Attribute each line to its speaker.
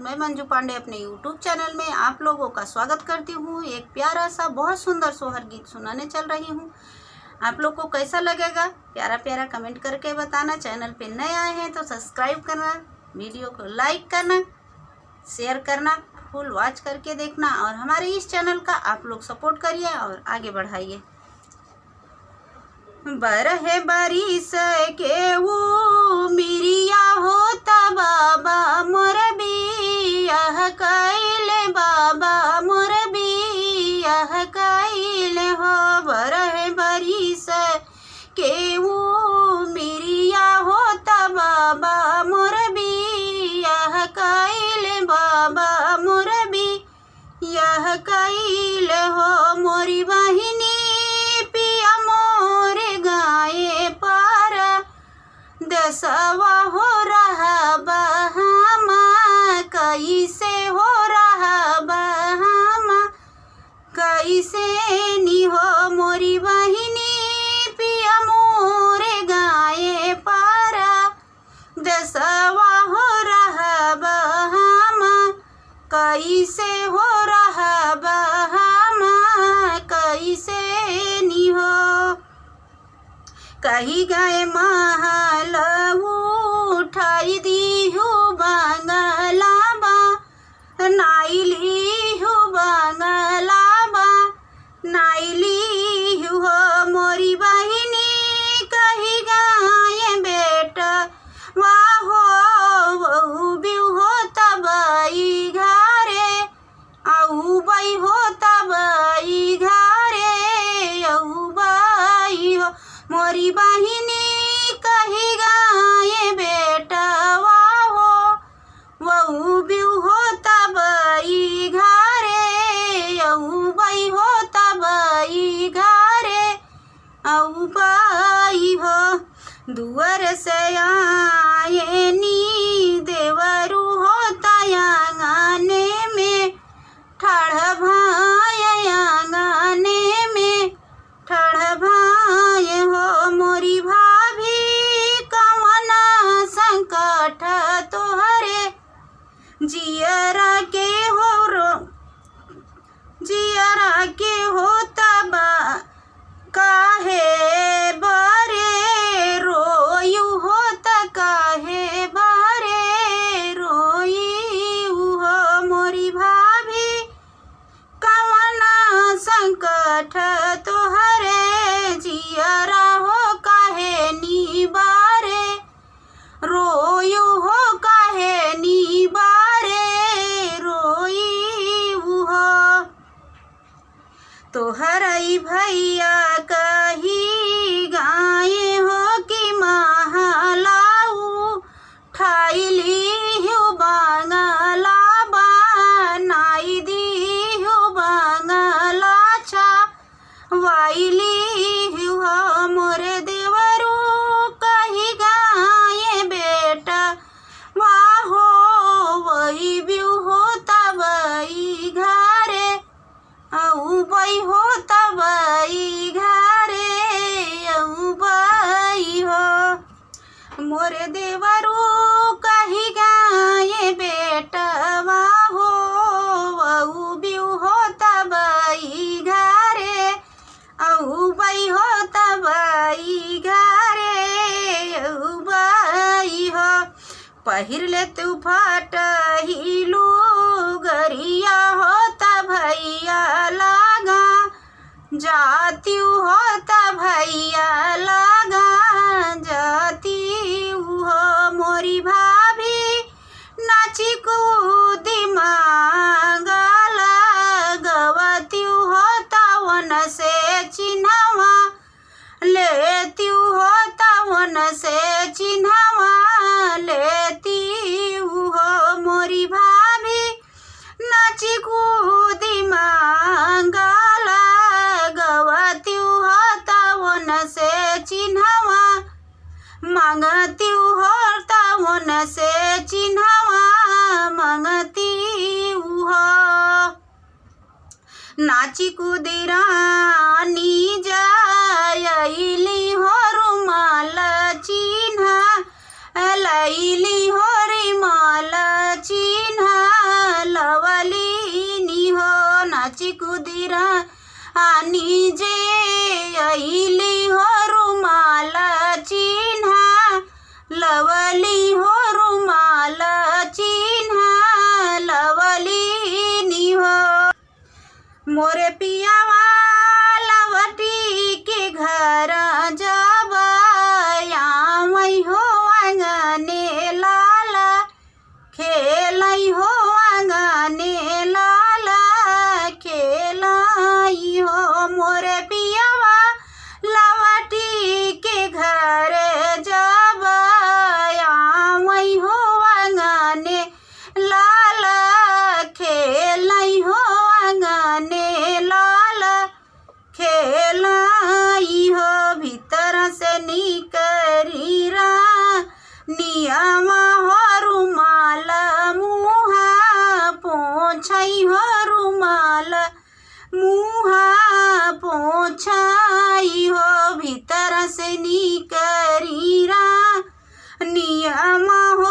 Speaker 1: मैं मंजू पांडे अपने YouTube channel में आप लोगों का स्वागत करती हूँ। एक प्यारा सा बहुत सुंदर सोहर गीत सुनाने चल रही हूँ। आप लोग को कैसा लगेगा प्यारा प्यारा कमेंट करके बताना। चैनल पे नए आए हैं तो सब्सक्राइब करना, वीडियो को लाइक करना, शेयर करना, फुल वॉच करके देखना और हमारे इस चैनल का आप लोग सपोर्ट करिए और आगे बढ़ाइए। बरहे बारिश के वो मिरिया होता बाबा मोर बियाह कैले, बाबा मोर बियाह कैले हो। बरहे बारिश के वो मिरिया होता बाबा मोर बियाह कैले, बाबा मोर बियाह कैले हो। मोरी बहिनी पिया मोरे गाए पर दसवा हो रहा बहामा, कैसे हो रहा बहामा, कैसे नी हो। मोरी बहिनी पिया मोरे गाए पर दसवा हो रहा बहामा, कैसे हो रहा बहामा, कैसे नी हो। कही गए महल उठाई दी हूँ बंगलाबा, नाइली हूँ बंगलाबा, नाइली हो। मोरी बहिनी कही गए बेटा वाहो वहू भी हो तबई घरे, आऊ बई हो तबई घरे, आऊ बई हो। मोरी बहिनी कही गाए बेटा वाहो वहू भी हो तबई घरे, आऊ बई हो तबई घरे, आऊ बई हो। दुअर से आए नी देवरू होता आंगने में, ठाढ़ भाई आंगने में, ठाढ़ भाई हो। मोरी भाभी कवन संकट तोहरे जियरा के हो रो, जियरा के हो तबा काहे बरे रोयू हो त काहे बरे रोयू हो। मोरी भाभी कवन संकट तोहरे जियरा हो काहे नी बारे, रोयू हो काहे नी बारे रोयू हो। तोहरई भैया कही गाए हो कि महलाऊ ठाइली हूँ बंगलाबा, नाई दी हूँ बंगला छा वाइली हो। मोरे देवरू कही गाए बेटा वाहो वही भी हो तबई घरे, आऊ बई हो तबई घरे, आऊ बई हो। मोरे देवरू कही गाए बेटा वाहो वहू भी हो तबई घरे, आऊ बई हो तबई घरे, आऊ बई हो। पहिर ले तू फट हिलू गरिया होता भैया लागा, जाती होता भैया लागा, जाती हो। मोरी भाभी नाची कूदी मांगला, गवती होता वन से चिन्हवा, लेती होता वन से चिन्हवा, लेती हो। मोरी भाभी नाची कूदी मांगला, गवती होता वन से चिन्हवा, मांगती होता वन से चिन्हवा, मांगती हो। नाची कूदी रानी जायली हो रुमाल चिन्हा, लैली हो रुमाल चिन्हा, कुदिरा आनी जे अइली हो रुमाल चिन्हा लवली हो रुमाल चिन्हा लवली नी हो। मोरे पियावा लवटी के घर जब आमई हो आंगने लाला खेलई हो आंगने लाला खेलई हो। मोरे पियावा लवटी के घर जब आमई हो आंगने लाला खेलई हो आंगने लाला खेलई हो। भीतर से निकरी रा नियमा हो रुमाल मुहा पोछई हो रुमाल मुहा पोछई हो। भीतर से निकरी रा नियमा हो